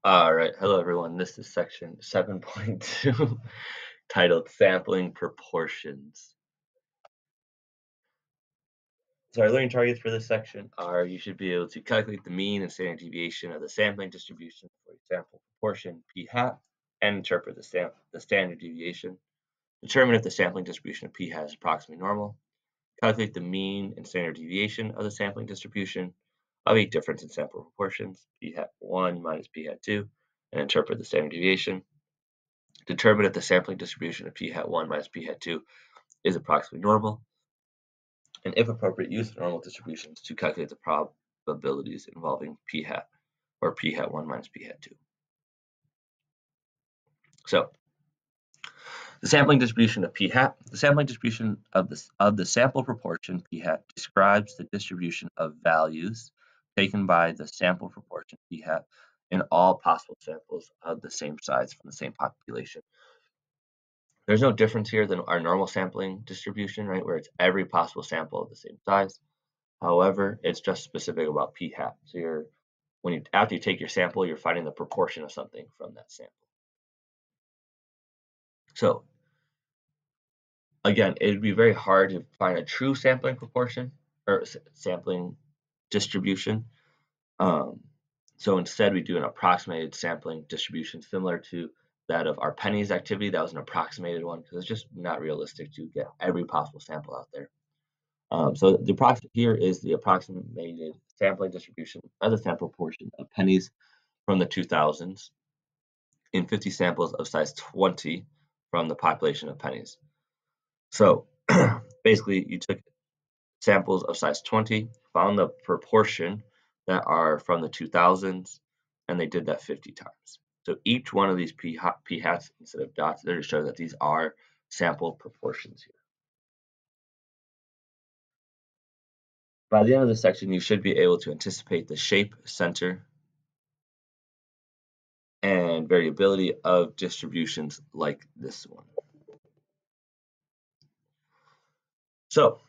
All right, hello everyone. This is section 7.2 titled Sampling Proportions. So our learning targets for this section are you should be able to calculate the mean and standard deviation of the sampling distribution for a sample proportion p hat and interpret the standard deviation. Determine if the sampling distribution of p hat is approximately normal. Calculate the mean and standard deviation of the sampling distribution of a difference in sample proportions, p hat 1 minus p hat 2, and interpret the standard deviation. Determine if the sampling distribution of p hat 1 minus p hat 2 is approximately normal, and if appropriate, use the normal distributions to calculate the probabilities involving p hat or p hat 1 minus p hat 2. So the sampling distribution of p hat, the sampling distribution of the sample proportion p hat describes the distribution of values taken by the sample proportion p hat in all possible samples of the same size from the same population. There's no difference here than our normal sampling distribution, right, where it's every possible sample of the same size. However, it's just specific about p hat. So after you take your sample, you're finding the proportion of something from that sample. So again, it'd be very hard to find a true sampling proportion or sampling distribution. So instead, we do an approximated sampling distribution similar to that of our pennies activity. That was an approximated one because it's just not realistic to get every possible sample out there. So here is the approximated sampling distribution of the sample proportion of pennies from the 2000s in 50 samples of size 20 from the population of pennies. So basically, you took samples of size 20, found the proportion that are from the 2000s, and they did that 50 times. So each one of these p hats instead of dots, they're to show that these are sample proportions here. By the end of the section, you should be able to anticipate the shape, center, and variability of distributions like this one. So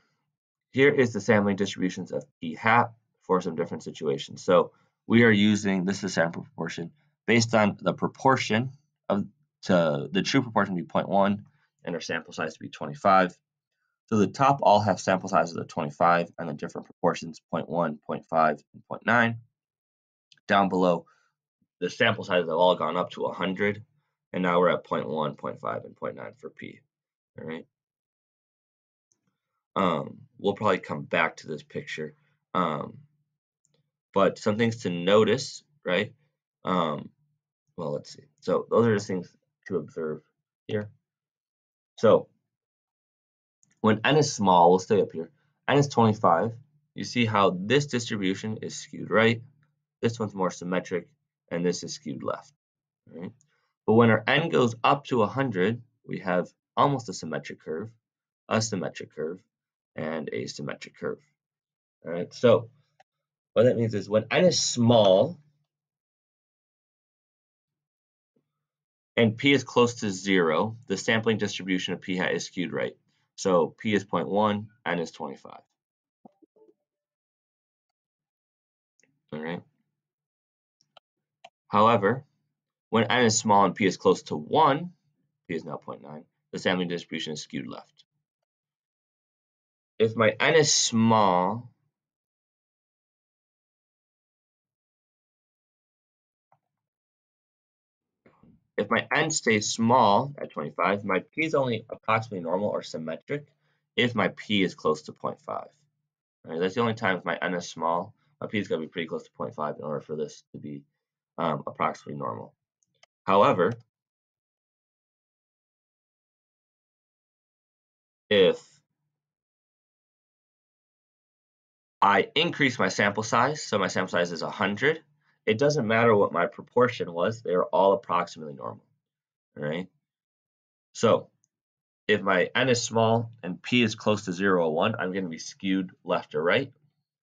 here is the sampling distributions of p hat for some different situations. So we are using, this is sample proportion, based on the proportion to the true proportion to be 0.1 and our sample size to be 25. So the top all have sample sizes of 25 and the different proportions 0.1, 0.5, and 0.9. Down below, the sample sizes have all gone up to 100, and now we're at 0.1, 0.5, and 0.9 for p. All right. We'll probably come back to this picture, but some things to notice, right? Well, let's see. So those are just things to observe here. So when n is small, we'll stay up here. N is 25. You see how this distribution is skewed right. This one's more symmetric, and this is skewed left. Right? But when our n goes up to 100, we have almost a symmetric curve, a symmetric curve, and a symmetric curve. All right. So what that means is when n is small and p is close to 0, the sampling distribution of p hat is skewed right. So p is 0.1, n is 25. All right. However, when n is small and p is close to 1, p is now 0.9, the sampling distribution is skewed left. If my n is small, if my n stays small at 25, my p is only approximately normal or symmetric if my p is close to 0.5. Right, that's the only time if my n is small, my p is going to be pretty close to 0.5 in order for this to be approximately normal. However, if I increase my sample size, so my sample size is 100, it doesn't matter what my proportion was, they're all approximately normal. All right. So if my n is small and p is close to 0 or 1, I'm going to be skewed left or right.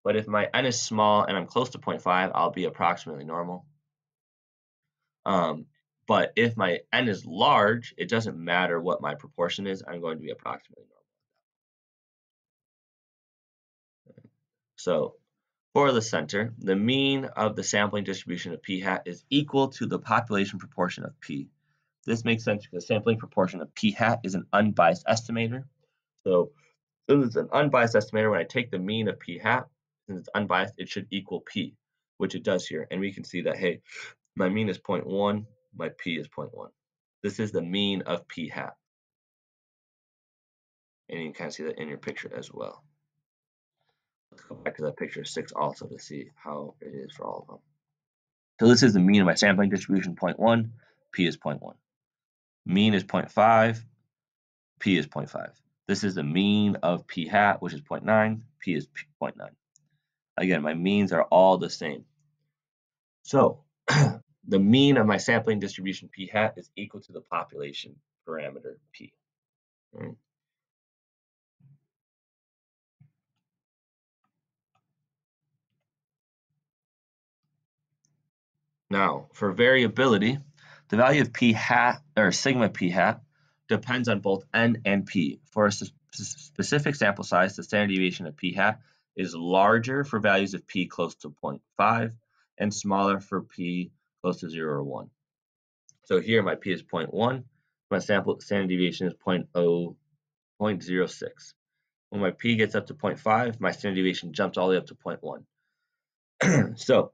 But if my n is small and I'm close to 0.5, I'll be approximately normal. But if my n is large, it doesn't matter what my proportion is, I'm going to be approximately normal. So For the center, the mean of the sampling distribution of p hat is equal to the population proportion of p. This makes sense because sampling proportion of p hat is an unbiased estimator. So since it's an unbiased estimator, when I take the mean of p hat, since it's unbiased, it should equal p, which it does here. And we can see that, hey, my mean is 0.1, my p is 0.1. This is the mean of p hat. And you can kind of see that in your picture as well. Let's go back to that picture 6 also to see how it is for all of them. So this is the mean of my sampling distribution, 0.1, p is 0.1. Mean is 0.5, p is 0.5. This is the mean of p hat, which is 0.9, p is 0.9. Again, my means are all the same. So the mean of my sampling distribution p hat is equal to the population parameter p. Right? Now, for variability, the value of p hat or sigma p hat depends on both n and p. For a specific sample size, the standard deviation of p hat is larger for values of p close to 0.5 and smaller for p close to 0 or 1. So here my p is 0.1, my sample standard deviation is 0.06. When my p gets up to 0.5, my standard deviation jumps all the way up to 0.1. So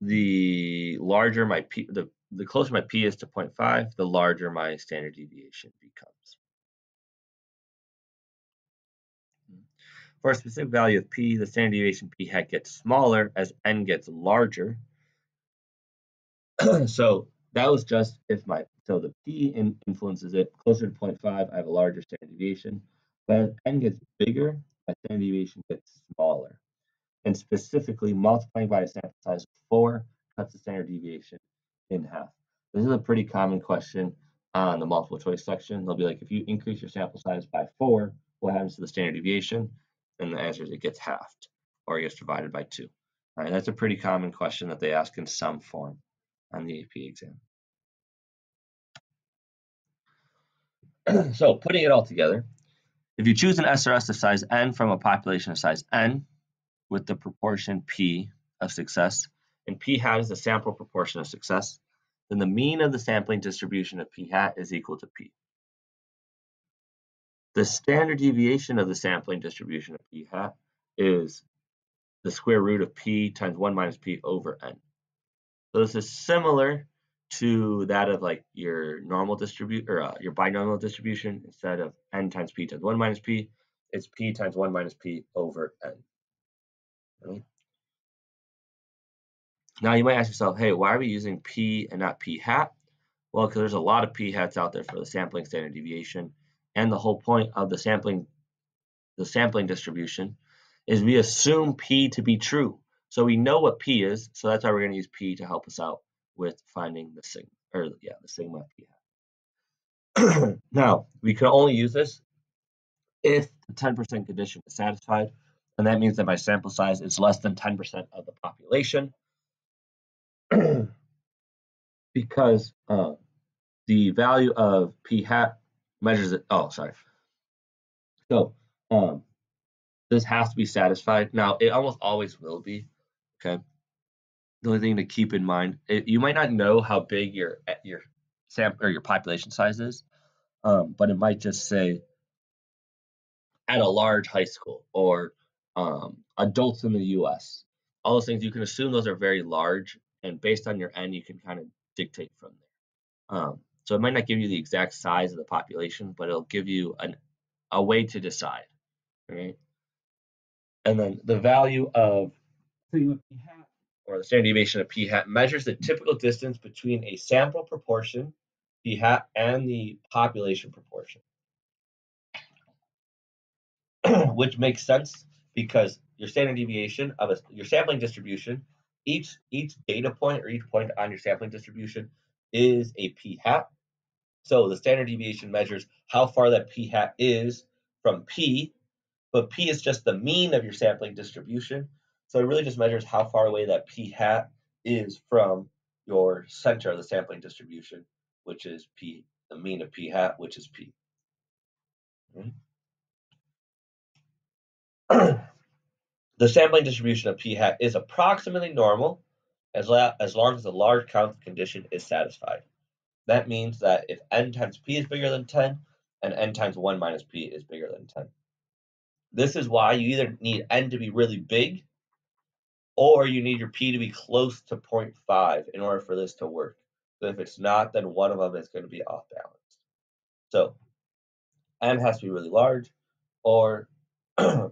the larger my p, the closer my p is to 0.5, the larger my standard deviation becomes. For a specific value of p, the standard deviation p hat gets smaller as n gets larger. So that was just if so the p influences it closer to 0.5, I have a larger standard deviation. But as n gets bigger, my standard deviation gets smaller. And specifically, multiplying by a sample size of 4 cuts the standard deviation in half. This is a pretty common question on the multiple choice section. They'll be like, if you increase your sample size by 4, what happens to the standard deviation? And the answer is it gets halved, or it gets divided by 2. All right, that's a pretty common question that they ask in some form on the AP exam. So putting it all together, if you choose an SRS of size n from a population of size n with the proportion p of success, and p hat is the sample proportion of success, then the mean of the sampling distribution of p hat is equal to p. The standard deviation of the sampling distribution of p hat is the square root of p times 1 minus p over n. So this is similar to that of like your normal distribution or your binomial distribution. Instead of n times p times 1 minus p, it's p times 1 minus p over n. Right? Now you might ask yourself, hey, why are we using p and not p hat? Well, because there's a lot of p hats out there for the sampling standard deviation, and the whole point of the sampling distribution is we assume p to be true. So we know what p is, so that's why we're going to use p to help us out with finding the sigma, the sigma of p hat. Now, we can only use this if the 10% condition is satisfied, and that means that my sample size is less than 10% of the population, because the value of p hat measures it. Oh, sorry. So this has to be satisfied. Now, it almost always will be. Okay. The only thing to keep in mind, you might not know how big your sample or your population size is, but it might just say at a large high school or adults in the U.S. All those things you can assume those are very large, and based on your n, you can kind of dictate from there. So it might not give you the exact size of the population, but it'll give you a way to decide. Right? And then the value of sigma p hat, or the standard deviation of p hat, measures the typical distance between a sample proportion p hat and the population proportion, which makes sense because your standard deviation of your sampling distribution, each data point or each point on your sampling distribution is a p hat. So the standard deviation measures how far that p hat is from p, but p is just the mean of your sampling distribution. So it really just measures how far away that p hat is from your center of the sampling distribution, which is p, the mean of p hat, which is p. The sampling distribution of p hat is approximately normal as long as the large count condition is satisfied. That means that if n times p is bigger than 10 and n times 1 minus p is bigger than 10. This is why you either need n to be really big or you need your p to be close to 0.5 in order for this to work. So if it's not, then one of them is going to be off balance. So n has to be really large or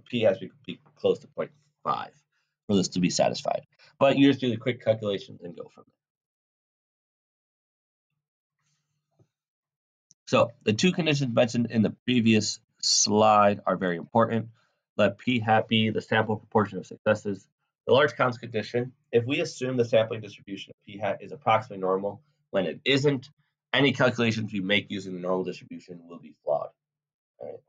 p has to be close to 0.5 for this to be satisfied. But you just do the quick calculations and go from there. So the two conditions mentioned in the previous slide are very important. Let p hat be the sample proportion of successes. The large counts condition, if we assume the sampling distribution of p hat is approximately normal when it isn't, any calculations we make using the normal distribution will be flawed. All right.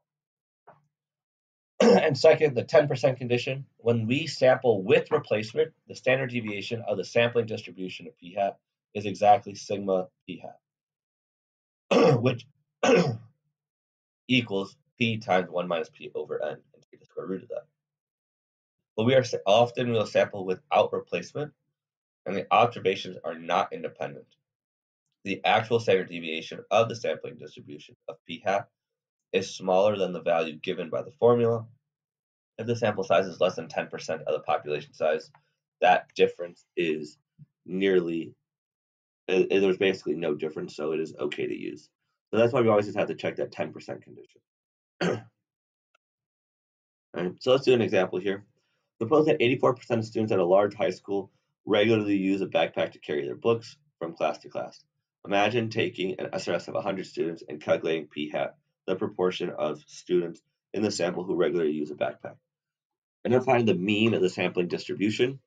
And second, the 10% condition, when we sample with replacement, the standard deviation of the sampling distribution of p hat is exactly sigma p hat, which equals p times 1 minus p over n, and take the square root of that. But we are often will sample without replacement, and the observations are not independent. The actual standard deviation of the sampling distribution of p hat is smaller than the value given by the formula. If the sample size is less than 10% of the population size, that difference is there's basically no difference, so it is okay to use. So that's why we always just have to check that 10% condition. All right, so let's do an example here. Suppose that 84% of students at a large high school regularly use a backpack to carry their books from class to class. Imagine taking an SRS of 100 students and calculating p hat, the proportion of students in the sample who regularly use a backpack. And then find the mean of the sampling distribution.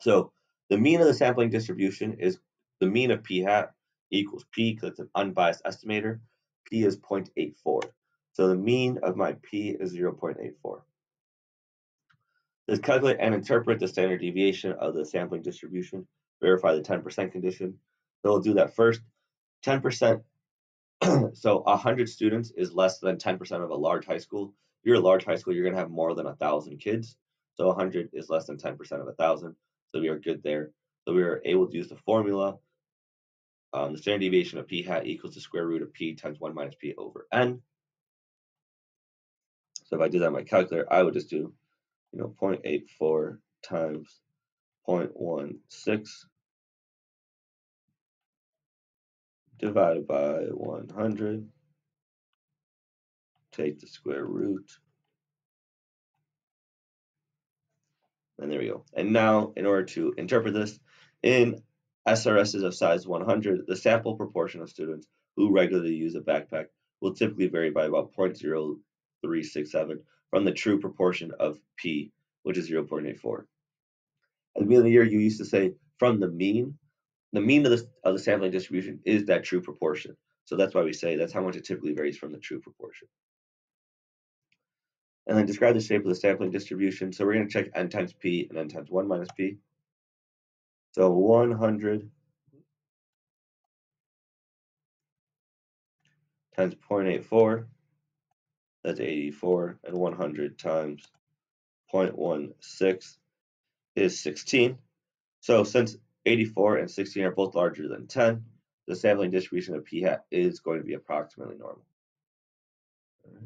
So the mean of the sampling distribution is the mean of p hat equals p, because it's an unbiased estimator. P is 0.84. So the mean of my p is 0.84. Let's calculate and interpret the standard deviation of the sampling distribution, verify the 10% condition. So we'll do that first. 10%, so 100 students is less than 10% of a large high school. If you're a large high school, you're going to have more than 1,000 kids. So 100 is less than 10% of 1,000. So we are good there. So we are able to use the formula. The standard deviation of p hat equals the square root of p times 1 minus p over n. So if I do that on my calculator, I would just do 0.84 times 0.16 divided by 100, take the square root, and there we go. And now, in order to interpret this, in SRSs of size 100, the sample proportion of students who regularly use a backpack will typically vary by about 0.0367 from the true proportion of P, which is 0.84. At the beginning of the year, you used to say from the mean of the sampling distribution is that true proportion. So that's why we say that's how much it typically varies from the true proportion. And then describe the shape of the sampling distribution. So we're going to check n times p and n times 1 minus p. So 100 times 0.84, that's 84, and 100 times 0.16 is 16. So since 84 and 16 are both larger than 10, the sampling distribution of p hat is going to be approximately normal. All right.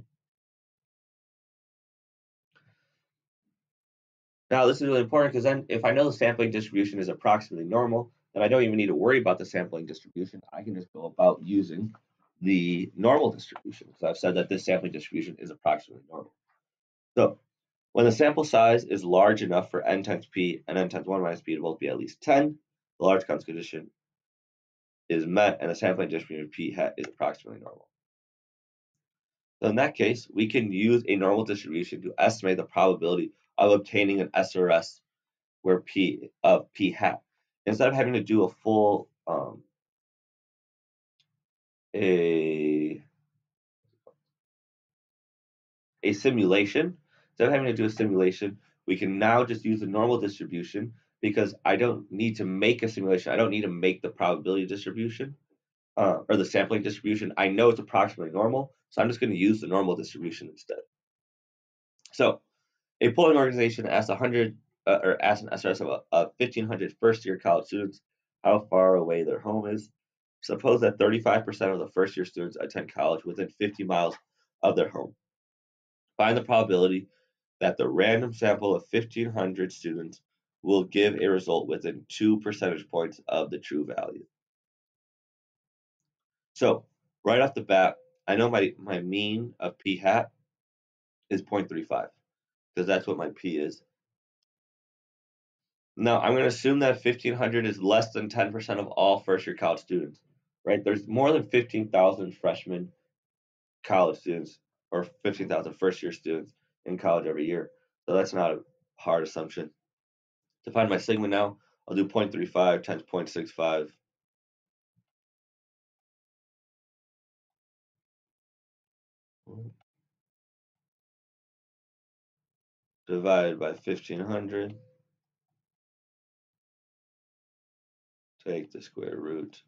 Now, this is really important because then if I know the sampling distribution is approximately normal, then I don't even need to worry about the sampling distribution. I can just go about using the normal distribution because I've said that this sampling distribution is approximately normal. So when the sample size is large enough for n times p and n times 1 minus p to both be at least 10, the large counts condition is met and the sampling distribution of p hat is approximately normal. So in that case, we can use a normal distribution to estimate the probability of obtaining an SRS where p hat. Instead of having to do a full a simulation, instead of having to do a simulation, we can now just use the normal distribution because I don't need to make a simulation. I don't need to make the probability distribution or the sampling distribution. I know it's approximately normal, so I'm just going to use the normal distribution instead. So A polling organization asked 100 or asked an SRS of 1,500 first-year college students how far away their home is. Suppose that 35% of the first-year students attend college within 50 miles of their home. Find the probability that the random sample of 1,500 students will give a result within 2 percentage points of the true value. So right off the bat, I know my mean of p hat is 0.35 because that's what my p is. Now I'm going to assume that 1,500 is less than 10% of all first-year college students, right? There's more than 15,000 freshman college students or 15,000 first-year students in college every year. So that's not a hard assumption. To find my sigma now, I'll do 0.35 times 0.65. Divided by 1,500. Take the square root.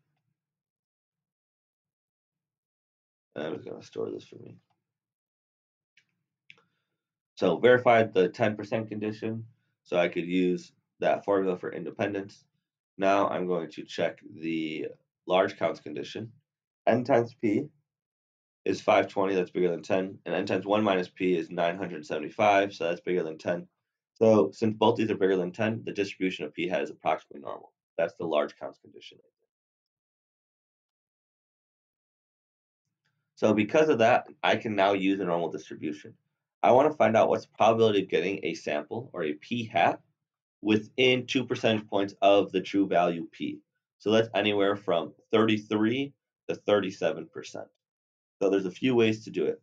And I'm just going to store this for me. So verified the 10% condition. So I could use that formula for independence. Now I'm going to check the large counts condition. N times P is 520, that's bigger than 10. And N times 1 minus P is 975, so that's bigger than 10. So since both these are bigger than 10, the distribution of P hat is approximately normal. That's the large counts condition. So because of that, I can now use a normal distribution. I want to find out what's the probability of getting a sample or a P hat within 2 percentage points of the true value P. So that's anywhere from 33 to 37%. So there's a few ways to do it.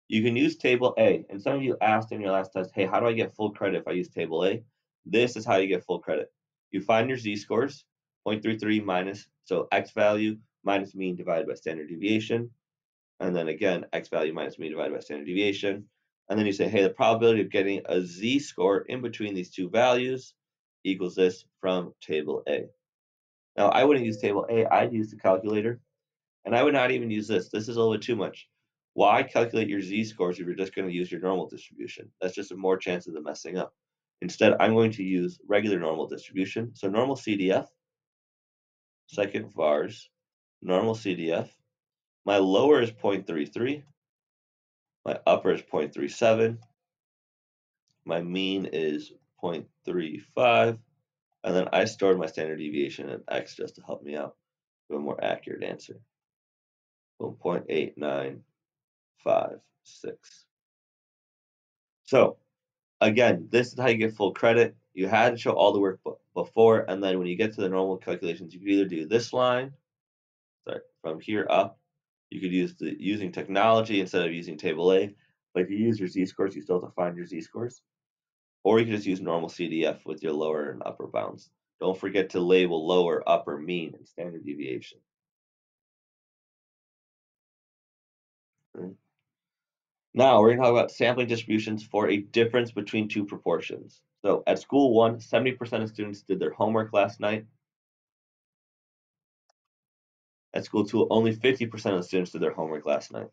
You can use table A, and some of you asked in your last test, hey, how do I get full credit if I use table A? This is how you get full credit. You find your z-scores, 0.33 minus, so x value minus mean divided by standard deviation, and then again, x value minus mean divided by standard deviation, and then you say, hey, the probability of getting a z-score in between these two values equals this from table A. Now, I wouldn't use table A, I'd use the calculator, and I would not even use this. This is a little bit too much. Why calculate your z-scores if you're just going to use your normal distribution? That's just more chances of messing up. Instead, I'm going to use regular normal distribution. So normal CDF, second vars, normal CDF. My lower is 0.33. My upper is 0.37. My mean is 0.35. And then I stored my standard deviation in x just to help me out with a more accurate answer. 0.8956. So again, this is how you get full credit. You had to show all the work before, and then when you get to the normal calculations, you could either do this line, from here up. You could use using technology instead of using table A. But if you use your z-scores, you still have to find your z-scores. Or you can just use normal CDF with your lower and upper bounds. Don't forget to label lower, upper, mean, and standard deviation. Right. Now we're going to talk about sampling distributions for a difference between two proportions. So at school 1, 70% of students did their homework last night. At school 2, only 50% of the students did their homework last night.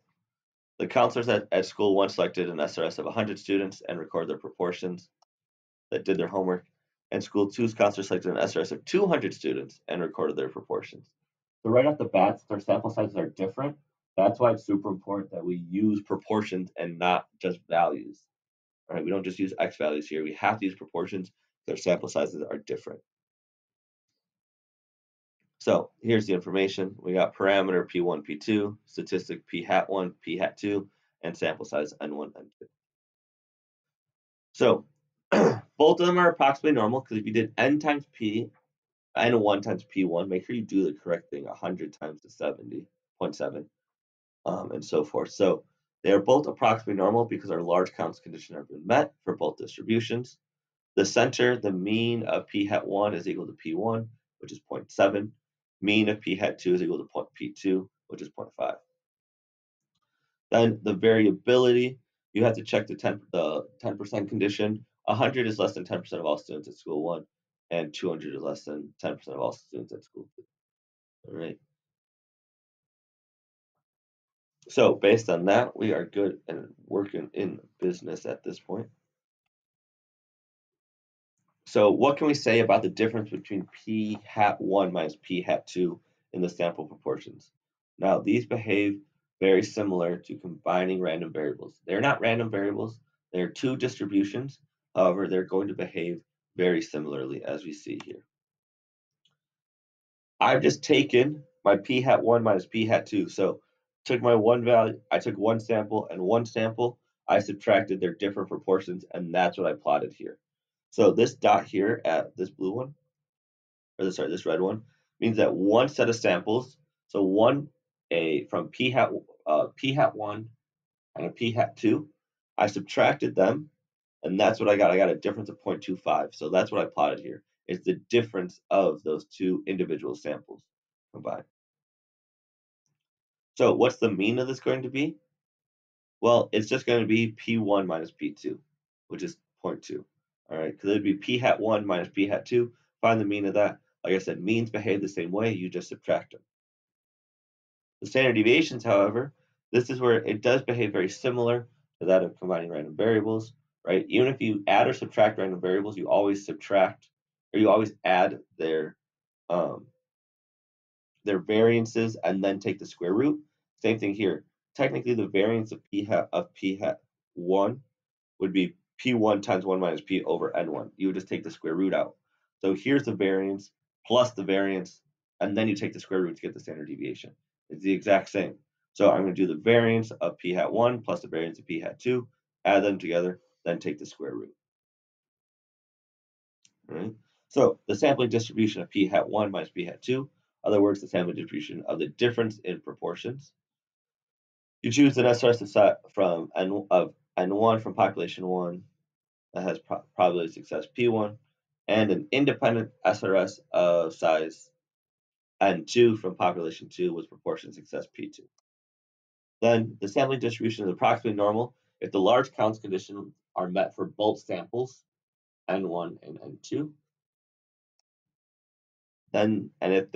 The counselors at school 1 selected an SRS of 100 students and recorded their proportions that did their homework. And school 2's counselor selected an SRS of 200 students and recorded their proportions. So right off the bat, their sample sizes are different. That's why it's super important that we use proportions and not just values. All right, we don't just use X values here. We have to use proportions. Their sample sizes are different. So here's the information. We got parameter P1, P2, statistic P hat 1, P hat 2, and sample size N1, N2. So both of them are approximately normal because if you did N times P, N1 times P1, make sure you do the correct thing 100 times the 70.7, and so forth. So they are both approximately normal because our large counts condition have been met for both distributions. The center, the mean of P hat 1 is equal to P1, which is 0.7. Mean of P hat 2 is equal to P2, which is 0.5. Then the variability, you have to check the 10% condition. 100 is less than 10% of all students at school 1, and 200 is less than 10% of all students at school 2. All right. So based on that, we are good and working in business at this point. So what can we say about the difference between p hat 1 minus p hat 2 in the sample proportions? Now, these behave very similar to combining random variables. They're not random variables, they're two distributions. However, they're going to behave very similarly as we see here. I've just taken my p hat 1 minus p hat 2. So took my one value, I took one sample and one sample, I subtracted their different proportions, and that's what I plotted here. So this dot here at this blue one, or this red one, means that one set of samples, so from p hat 1 and a p hat 2, I subtracted them, and that's what I got. I got a difference of 0.25. So that's what I plotted here. It's the difference of those two individual samples combined. So what's the mean of this going to be? Well, it's just going to be P1 minus P2, which is 0.2. All right, because it would be P hat 1 minus P hat 2. Find the mean of that. Like I said, means behave the same way. You just subtract them. The standard deviations, however, this is where it does behave very similar to that of combining random variables, right? Even if you add or subtract random variables, you always subtract, or you always add their variances and then take the square root. Same thing here. Technically, the variance of p hat 1 would be p1 times 1 minus p over n1. You would just take the square root out. So here's the variance plus the variance, and then you take the square root to get the standard deviation. It's the exact same. So I'm going to do the variance of p hat 1 plus the variance of p hat 2, add them together, then take the square root. All right? So the sampling distribution of p hat 1 minus p hat 2, in other words, the sampling distribution of the difference in proportions. You choose an SRS from N1 from population 1 that has probability of success P1, and an independent SRS of size N2 from population 2 with proportion success P2. Then the sampling distribution is approximately normal if the large counts conditions are met for both samples, N1 and N2. Then, and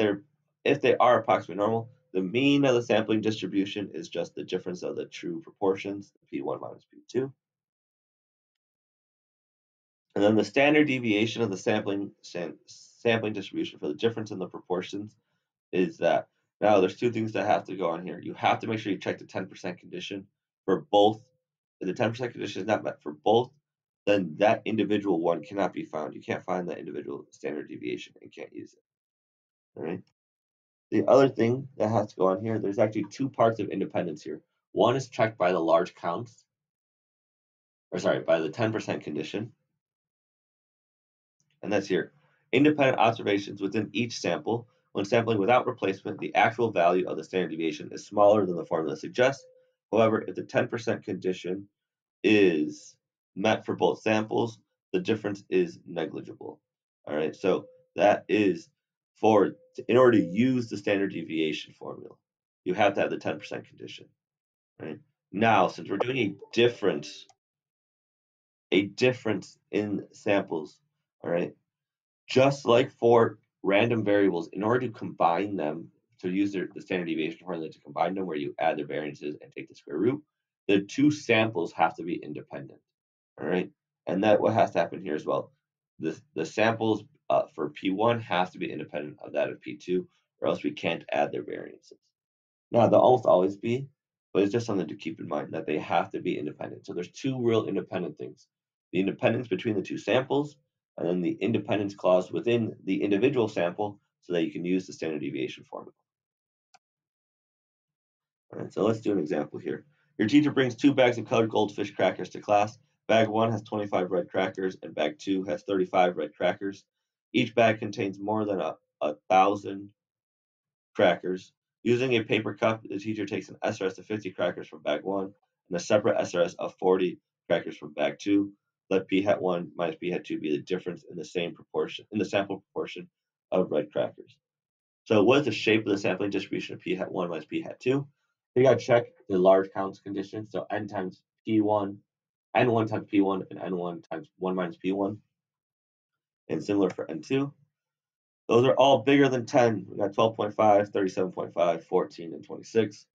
if they are approximately normal, the mean of the sampling distribution is just the difference of the true proportions, P1 minus P2. And then the standard deviation of the sampling distribution for the difference in the proportions is that now there's two things that have to go on here. You have to make sure you check the 10% condition for both. If the 10% condition is not met for both, then that individual one cannot be found. You can't find that individual standard deviation and can't use it. All right. The other thing that has to go on here, there's actually two parts of independence here. One is checked by the large counts, or sorry, by the 10% condition. And that's here. Independent observations within each sample. When sampling without replacement, the actual value of the standard deviation is smaller than the formula suggests. However, if the 10% condition is met for both samples, the difference is negligible. All right, so that is in order to use the standard deviation formula, you have to have the 10% condition. Right now, since we're doing a difference in samples, all right, just like for random variables, in order to combine them, to use the standard deviation formula to combine them, where you add their variances and take the square root, the two samples have to be independent. All right, and that what has to happen here as well. The samples for P1 have to be independent of that of P2, or else we can't add their variances. Now they'll almost always be, but it's just something to keep in mind that they have to be independent. So there's two real independent things: the independence between the two samples, and then the independence clause within the individual sample, so that you can use the standard deviation formula. All right, so let's do an example here. Your teacher brings 2 bags of colored goldfish crackers to class. Bag 1 has 25 red crackers, and bag 2 has 35 red crackers. Each bag contains more than 1,000 crackers. Using a paper cup, the teacher takes an SRS of 50 crackers from bag 1 and a separate SRS of 40 crackers from bag 2. Let p hat 1 minus p hat 2 be the difference in the sample proportion of red crackers. So what is the shape of the sampling distribution of p hat 1 minus p hat 2? So you got to check the large counts condition. So n times p1, n1 times p1, and n1 times 1 minus p1. And similar for n2. Those are all bigger than 10. We got 12.5, 37.5, 14, and 26.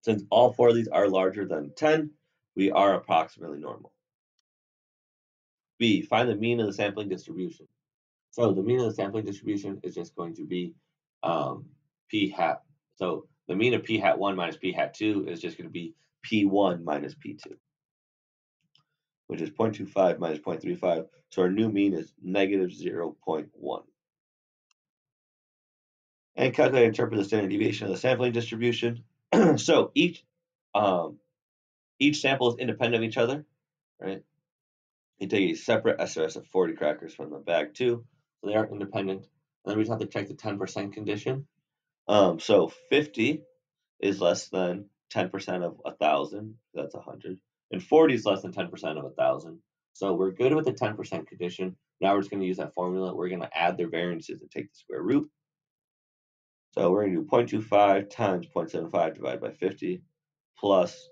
Since all 4 of these are larger than 10, we are approximately normal. B, find the mean of the sampling distribution. So the mean of the sampling distribution is just going to be p hat. So the mean of p hat 1 minus p hat 2 is just going to be p1 minus p2, which is 0.25 minus 0.35. So our new mean is negative 0.1. And calculate and interpret the standard deviation of the sampling distribution. So each sample is independent of each other, right? You take a separate SRS of 40 crackers from the bag 2, so they are independent. And then we just have to check the 10% condition. So 50 is less than 10% of 1,000, that's 100, and 40 is less than 10% of 1,000. So we're good with the 10% condition. Now we're just going to use that formula. We're going to add their variances and take the square root. So we're going to do 0.25 times 0.75 divided by 50 plus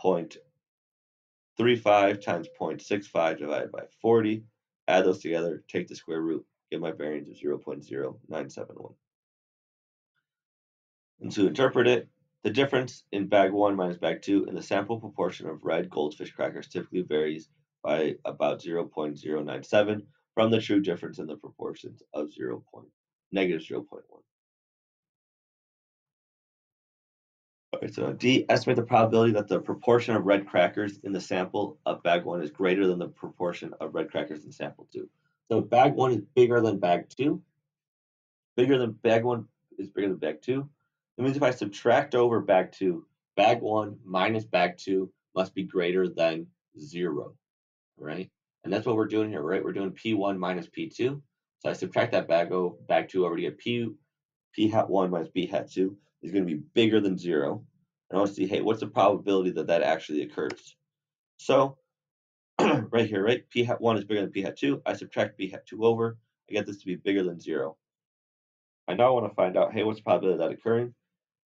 0.35 times 0.65 divided by 40. Add those together, take the square root, get my variance of 0.0971. And to interpret it, the difference in bag 1 minus bag 2 in the sample proportion of red goldfish crackers typically varies by about 0.097 from the true difference in the proportions of negative 0.1. Alright, so D, estimate the probability that the proportion of red crackers in the sample of bag 1 is greater than the proportion of red crackers in sample 2. So bag 1 is bigger than bag 2. Bag 1 is bigger than bag 2. That means if I subtract over bag 2, bag 1 minus bag 2 must be greater than 0, right? And that's what we're doing here, right? We're doing P1 minus P2. So I subtract that bag 2 over to get P hat 1 minus P hat 2 is going to be bigger than 0. And I want to see, hey, what's the probability that that actually occurs? So right here, right? P hat 1 is bigger than P hat 2. I subtract P hat 2 over. I get this to be bigger than 0. I now want to find out, hey, what's the probability of that occurring?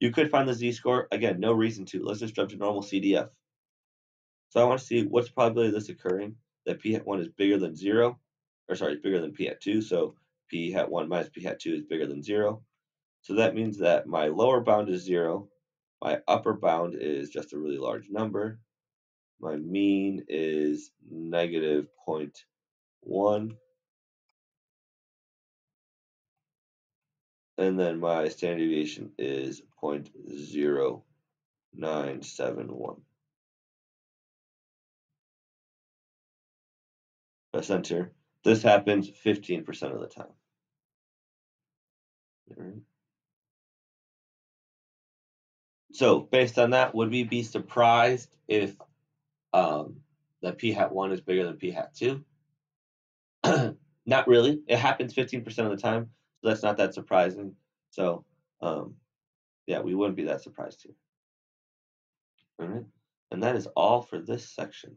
You could find the z-score. Again, no reason to. Let's just jump to normal CDF. So I want to see what's the probability of this occurring, that P hat 1 is bigger than 0, or sorry, bigger than P hat 2. So P hat 1 minus P hat 2 is bigger than 0. So that means that my lower bound is 0. My upper bound is just a really large number. My mean is negative 0.1. And then my standard deviation is 0.0971. Press enter. This happens 15% of the time. All right. So based on that, would we be surprised if that P hat 1 is bigger than P hat 2? Not really. It happens 15% of the time, so that's not that surprising. So yeah, we wouldn't be that surprised here. All right. And that is all for this section.